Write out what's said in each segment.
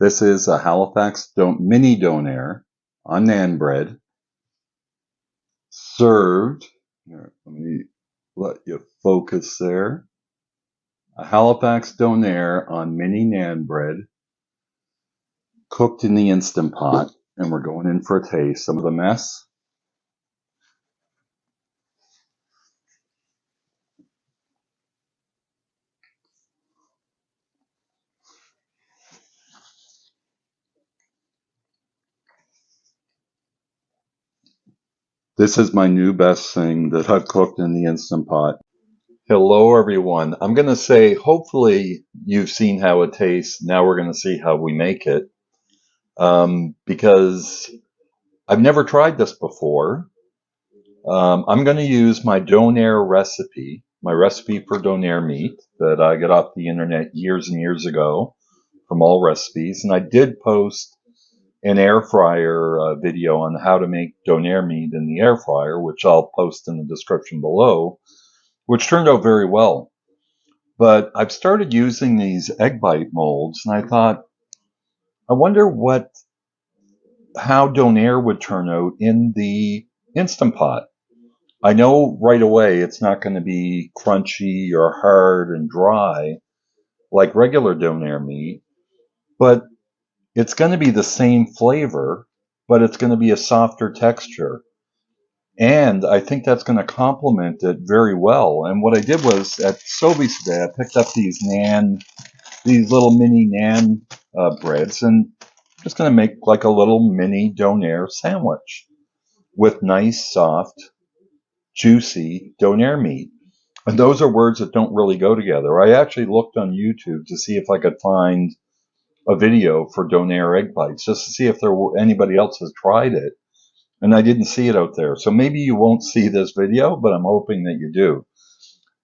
This is a Halifax mini Donair on naan bread, served. Here, let me let you focus there. A Halifax Donair on mini naan bread, cooked in the Instant Pot, and we're going in for a taste. Some of the mess. This is my new best thing that I've cooked in the Instant Pot. Hello, everyone. I'm going to say, hopefully you've seen how it tastes. Now we're going to see how we make it. Because I've never tried this before. I'm going to use my Donair recipe, my recipe for Donair meat that I got off the internet years and years ago from All Recipes. And I did post an air fryer video on how to make Donair meat in the air fryer, which I'll post in the description below, which turned out very well. But I've started using these egg bite molds, and I thought, I wonder how Donair would turn out in the Instant Pot. I know right away it's not going to be crunchy or hard and dry like regular Donair meat, but it's going to be the same flavor, but it's going to be a softer texture. And I think that's going to complement it very well. And what I did was at Sobeys today, I picked up these little mini naan breads, and I'm just going to make like a little mini Donair sandwich with nice, soft, juicy Donair meat. And those are words that don't really go together. I actually looked on YouTube to see if I could find a video for Donair egg bites, just to see if anybody else has tried it. And I didn't see it out there. So maybe you won't see this video, but I'm hoping that you do.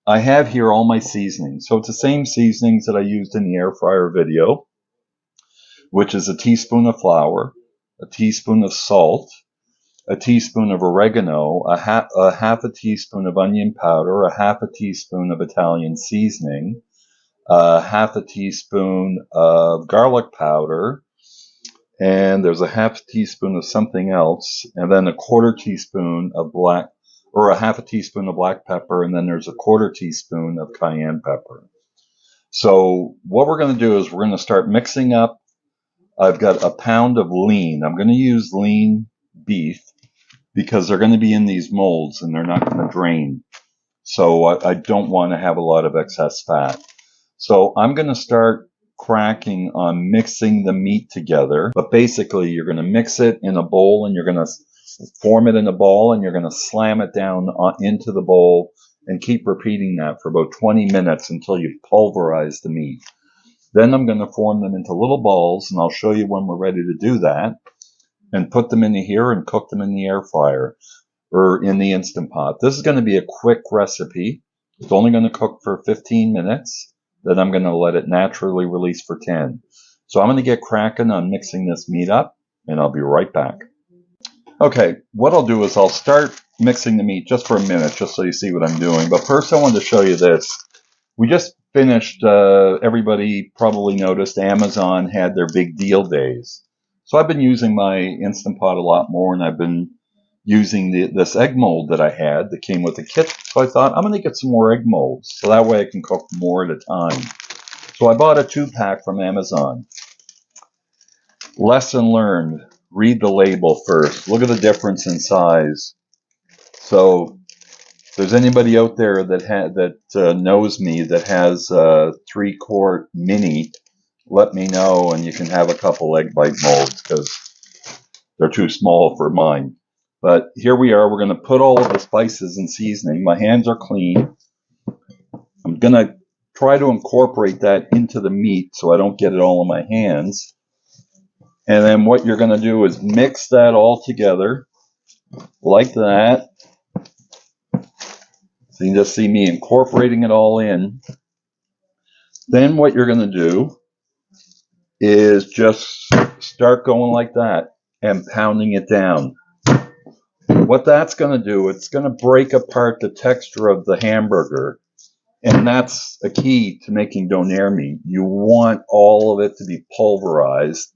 I have here all my seasonings. So it's the same seasonings that I used in the air fryer video, which is a teaspoon of flour, a teaspoon of salt, a teaspoon of oregano, a half a teaspoon of onion powder, a half a teaspoon of Italian seasoning, half a teaspoon of garlic powder, and there's a half teaspoon of something else, and then a quarter teaspoon of a half a teaspoon of black pepper, and then there's a quarter teaspoon of cayenne pepper. So what we're going to do is we're going to start mixing up. I've got a pound of lean. I'm going to use lean beef because they're going to be in these molds and they're not going to drain. So I don't want to have a lot of excess fat. So I'm going to start cracking on mixing the meat together. But basically, you're going to mix it in a bowl and you're going to form it in a ball and you're going to slam it down into the bowl and keep repeating that for about 20 minutes until you've pulverized the meat. Then I'm going to form them into little balls, and I'll show you when we're ready to do that, and put them into here and cook them in the air fryer or in the Instant Pot. This is going to be a quick recipe. It's only going to cook for 15 minutes. Then I'm going to let it naturally release for 10. So I'm going to get cracking on mixing this meat up, and I'll be right back. Okay, what I'll do is I'll start mixing the meat just for a minute, just so you see what I'm doing. But first I wanted to show you this. We just finished, everybody probably noticed Amazon had their big deal days. So I've been using my Instant Pot a lot more, and I've been using this egg mold that I had that came with the kit. So I thought, I'm going to get some more egg molds, so that way I can cook more at a time. So I bought a 2-pack from Amazon. Lesson learned. Read the label first. Look at the difference in size. So if there's anybody out there that knows me that has a 3-quart mini, let me know, and you can have a couple egg bite molds because they're too small for mine. But here we are. We're going to put all of the spices and seasoning. My hands are clean. I'm going to try to incorporate that into the meat so I don't get it all in my hands. And then what you're going to do is mix that all together like that. So you can just see me incorporating it all in. Then what you're going to do is just start going like that and pounding it down. What that's going to do, it's going to break apart the texture of the hamburger. And that's a key to making Donair meat. You want all of it to be pulverized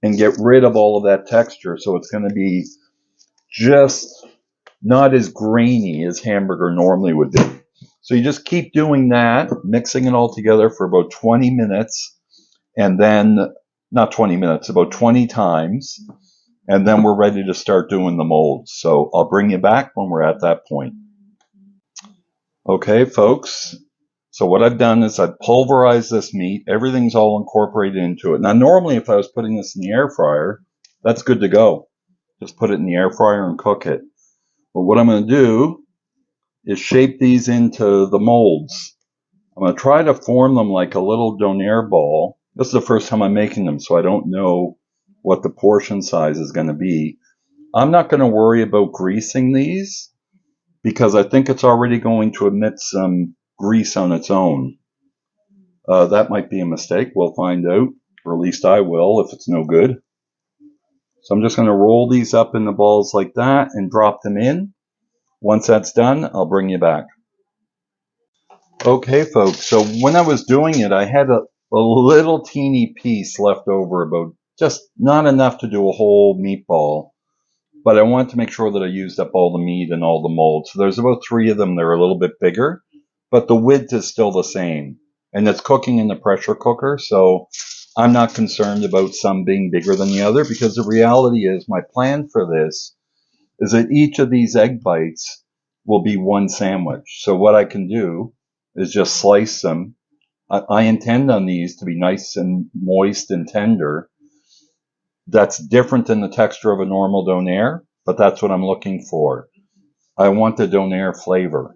and get rid of all of that texture, so it's going to be just not as grainy as hamburger normally would be. So you just keep doing that, mixing it all together for about 20 minutes, and then, not 20 minutes, about 20 times, and then we're ready to start doing the molds. So I'll bring you back when we're at that point. Okay, folks. So what I've done is I've pulverized this meat. Everything's all incorporated into it. Now, normally if I was putting this in the air fryer, that's good to go. Just put it in the air fryer and cook it. But what I'm going to do is shape these into the molds. I'm going to try to form them like a little Donair ball. This is the first time I'm making them, so I don't know what the portion size is going to be. I'm not going to worry about greasing these because I think it's already going to emit some grease on its own. That might be a mistake. We'll find out, or at least I will if it's no good. So I'm just going to roll these up in the balls like that and drop them in. Once that's done, I'll bring you back. Okay, folks, so when I was doing it, I had a little teeny piece left over, about just not enough to do a whole meatball. But I wanted to make sure that I used up all the meat and all the molds. So there's about 3 of them that are a little bit bigger, but the width is still the same. And it's cooking in the pressure cooker, so I'm not concerned about some being bigger than the other, because the reality is my plan for this is that each of these egg bites will be one sandwich. So what I can do is just slice them. I intend on these to be nice and moist and tender. That's different than the texture of a normal Donair, but that's what I'm looking for. I want the Donair flavor.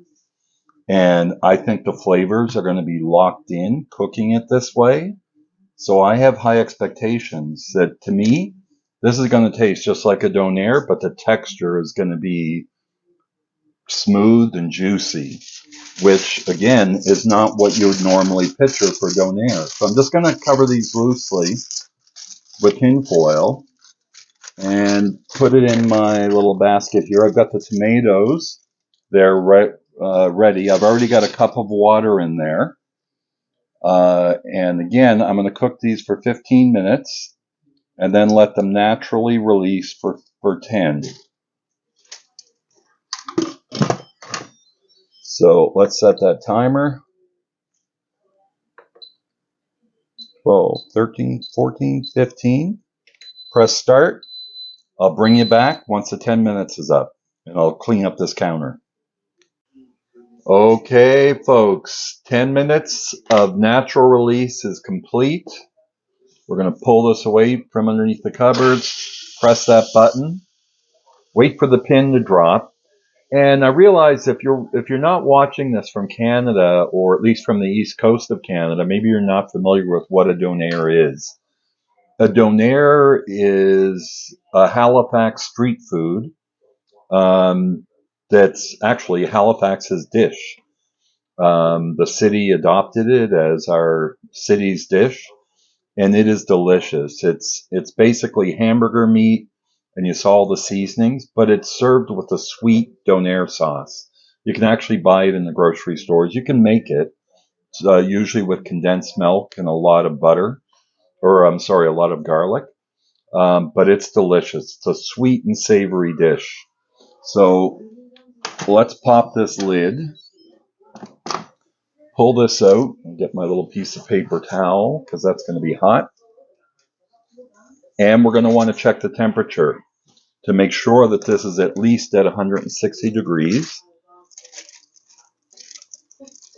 And I think the flavors are going to be locked in cooking it this way. So I have high expectations that, to me, this is going to taste just like a Donair, but the texture is going to be smooth and juicy, which, again, is not what you would normally picture for Donair. So I'm just going to cover these loosely with tin foil and put it in my little basket here. I've got the tomatoes. They're ready. I've already got a cup of water in there. And again, I'm going to cook these for 15 minutes and then let them naturally release for 10. So let's set that timer. 12, 13, 14, 15. Press start. I'll bring you back once the 10 minutes is up, and I'll clean up this counter. Okay, folks, 10 minutes of natural release is complete. We're going to pull this away from underneath the cupboards, press that button, wait for the pin to drop. And I realize if you're not watching this from Canada, or at least from the east coast of Canada, maybe you're not familiar with what a Donair is. A Donair is a Halifax street food that's actually Halifax's dish. The city adopted it as our city's dish, and it is delicious. It's basically hamburger meat, and you saw all the seasonings, but it's served with a sweet Donair sauce. You can actually buy it in the grocery stores. You can make it, usually with condensed milk and a lot of butter, or I'm sorry, a lot of garlic. But it's delicious. It's a sweet and savory dish. So let's pop this lid, pull this out, and get my little piece of paper towel, because that's going to be hot. And we're going to want to check the temperature to make sure that this is at least at 160 degrees.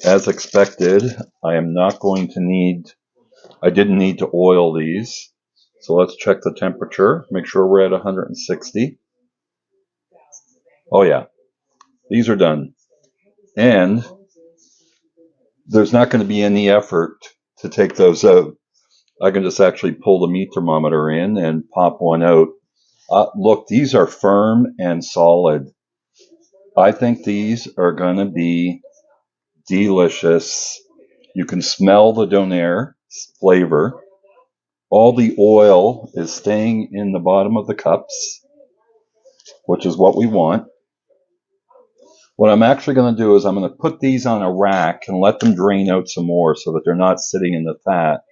As expected, I didn't need to oil these. So let's check the temperature, make sure we're at 160. Oh yeah, these are done. And there's not going to be any effort to take those out. I can just actually pull the meat thermometer in and pop one out. Look, these are firm and solid. I think these are going to be delicious. You can smell the Donair flavor. All the oil is staying in the bottom of the cups, which is what we want. What I'm actually going to do is I'm going to put these on a rack and let them drain out some more so that they're not sitting in the fat.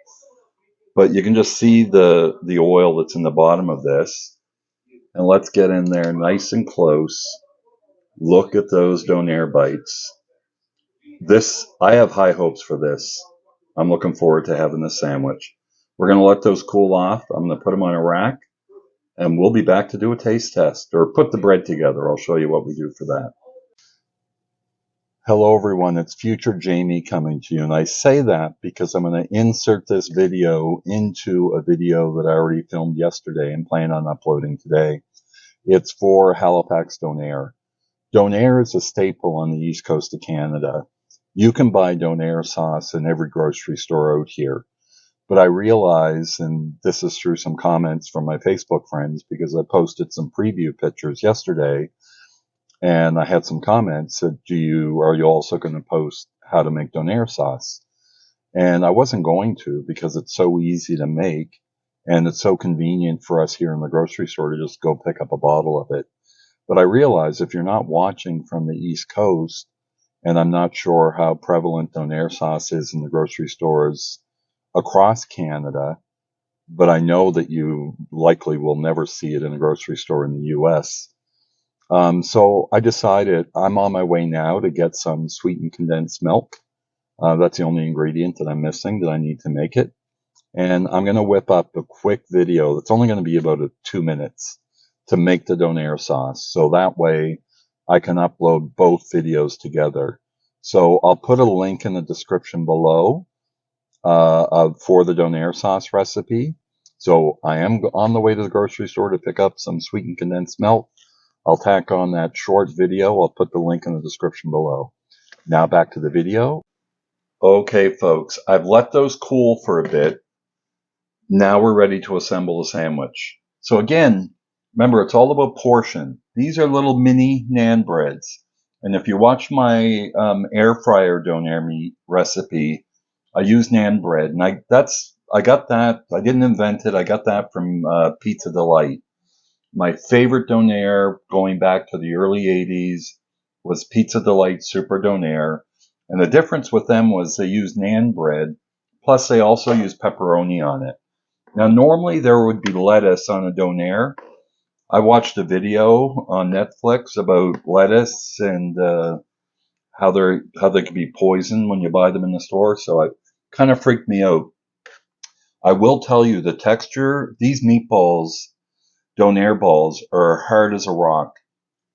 But you can just see the oil that's in the bottom of this. And let's get in there nice and close. Look at those Donair bites. I have high hopes for this. I'm looking forward to having this sandwich. We're going to let those cool off. I'm going to put them on a rack, and we'll be back to do a taste test, or put the bread together. I'll show you what we do for that. Hello everyone, it's Future Jamie coming to you, and I say that because I'm going to insert this video into a video that I already filmed yesterday and plan on uploading today. It's for Halifax Donair. Donair is a staple on the east coast of Canada. You can buy Donair sauce in every grocery store out here. But I realize, and this is through some comments from my Facebook friends, because I posted some preview pictures yesterday, and I had some comments that, are you also going to post how to make Donair sauce? And I wasn't going to, because it's so easy to make, and it's so convenient for us here in the grocery store to just go pick up a bottle of it. But I realize if you're not watching from the East Coast, and I'm not sure how prevalent Donair sauce is in the grocery stores across Canada, but I know that you likely will never see it in a grocery store in the U.S. So I decided I'm on my way now to get some sweetened condensed milk. That's the only ingredient that I'm missing that I need to make it. And I'm going to whip up a quick video that's only going to be about 2 minutes to make the Donair sauce. So that way I can upload both videos together. So I'll put a link in the description below for the Donair sauce recipe. So I am on the way to the grocery store to pick up some sweetened condensed milk. I'll tack on that short video. I'll put the link in the description below. Now back to the video. Okay, folks, I've let those cool for a bit. Now we're ready to assemble the sandwich. So again, remember, it's all about portion. These are little mini naan breads. And if you watch my air fryer Donair Meat recipe, I use naan bread, and I got that. I didn't invent it. I got that from Pizza Delight. My favorite Donair, going back to the early '80s, was Pizza Delight Super Donair, and the difference with them was they used naan bread, plus they also used pepperoni on it. Now, normally there would be lettuce on a Donair. I watched a video on Netflix about lettuce and how they could be poisoned when you buy them in the store, so it kind of freaked me out. I will tell you the texture, these meatballs, Donair balls, are hard as a rock,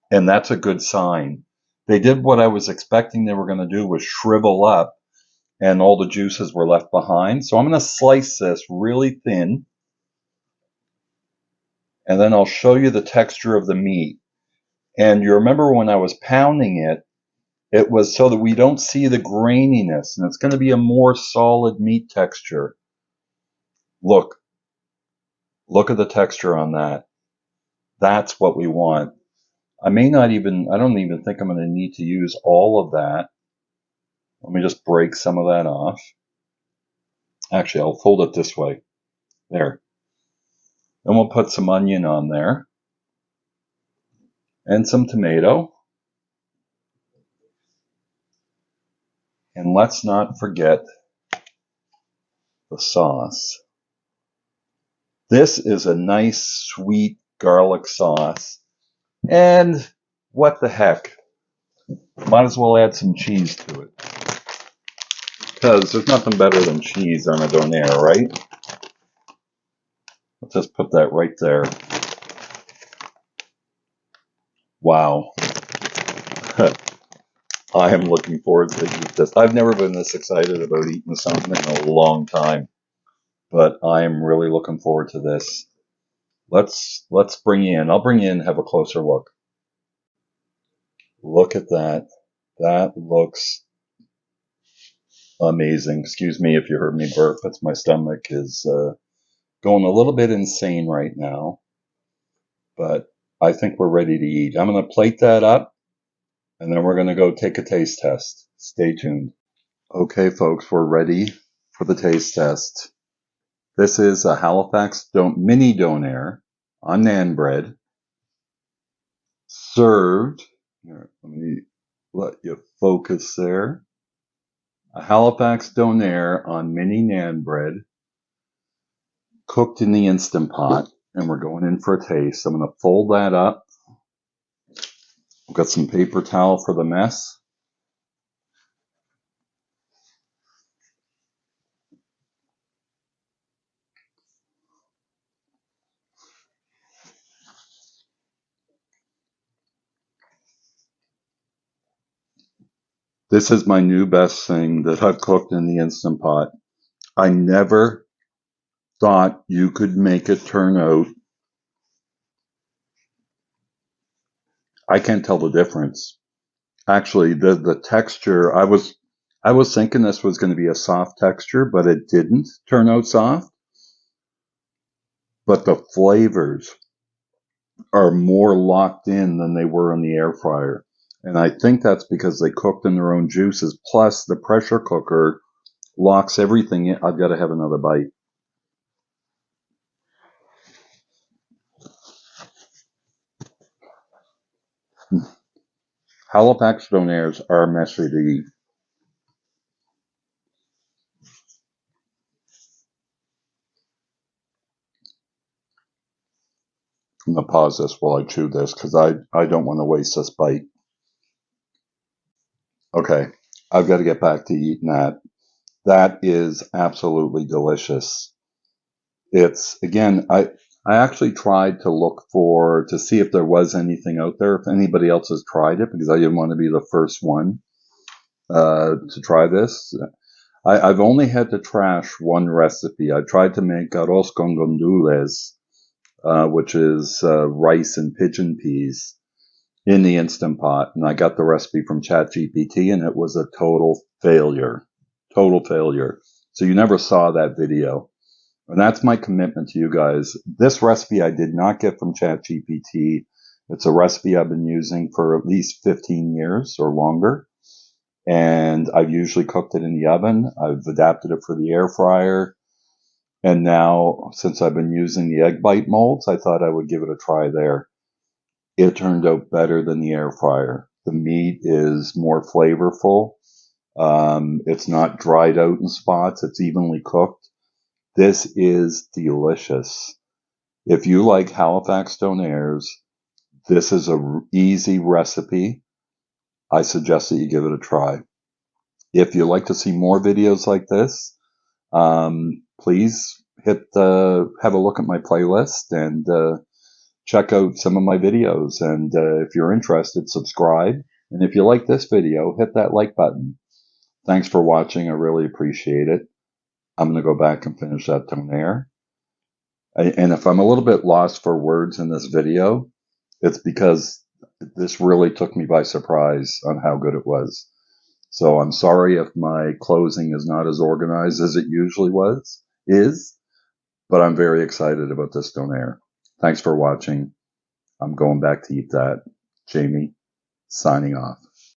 and that's a good sign. They did what I was expecting they were going to do, was shrivel up, and all the juices were left behind. So I'm going to slice this really thin, and then I'll show you the texture of the meat. And you remember when I was pounding it, it was so that we don't see the graininess, and it's going to be a more solid meat texture. Look at the texture on that. That's what we want. I don't even think I'm going to need to use all of that. Let me just break some of that off. Actually, I'll fold it this way. There. Then we'll put some onion on there. And some tomato. And let's not forget the sauce. This is a nice, sweet garlic sauce. And what the heck? Might as well add some cheese to it. Because there's nothing better than cheese on a Donair, right? Let's just put that right there. Wow. I am looking forward to eating this. I've never been this excited about eating something in a long time. But I am really looking forward to this. Let's bring you in. I'll bring you in and have a closer look. Look at that. That looks amazing. Excuse me if you heard me burp. It's my stomach is going a little bit insane right now. But I think we're ready to eat. I'm going to plate that up, and then we're going to go take a taste test. Stay tuned. Okay, folks, we're ready for the taste test. This is a Halifax mini Donair on naan bread, served. Here, let me Let you focus there. A Halifax Donair on mini naan bread, cooked in the Instant Pot, and we're going in for a taste. I'm going to fold that up. I've got some paper towel for the mess. This is my new best thing that I've cooked in the Instant Pot. I never thought you could make it turn out. I can't tell the difference. Actually, the texture, I was thinking this was going to be a soft texture, but it didn't turn out soft. But the flavors are more locked in than they were in the air fryer. And I think that's because they cooked in their own juices. Plus, the pressure cooker locks everything in. I've got to have another bite. Halifax Donairs are messy to eat. I'm going to pause this while I chew this because I don't want to waste this bite. Okay, I've got to get back to eating that. That is absolutely delicious. It's, again, I actually tried to look to see if there was anything out there, if anybody else has tried it, because I didn't want to be the first one to try this. I've only had to trash one recipe. I tried to make arroz con gandules, which is rice and pigeon peas in the Instant Pot, and I got the recipe from ChatGPT, and it was a total failure. Total failure. So you never saw that video. And that's my commitment to you guys. This recipe I did not get from ChatGPT. It's a recipe I've been using for at least 15 years or longer. And I've usually cooked it in the oven. I've adapted it for the air fryer. And now, since I've been using the egg bite molds, I thought I would give it a try there. It turned out better than the air fryer. The meat is more flavorful. It's not dried out in spots. It's evenly cooked. This is delicious. If you like Halifax Donairs, this is a easy recipe. I suggest that you give it a try. If you'd like to see more videos like this, please have a look at my playlist and check out some of my videos. And if you're interested, subscribe. And if you like this video, hit that like button. Thanks for watching. I really appreciate it. I'm going to go back and finish that Donair. And if I'm a little bit lost for words in this video, it's because this really took me by surprise on how good it was. So I'm sorry if my closing is not as organized as it usually is, but I'm very excited about this Donair. Thanks for watching. I'm going back to eat that. Jamie, signing off.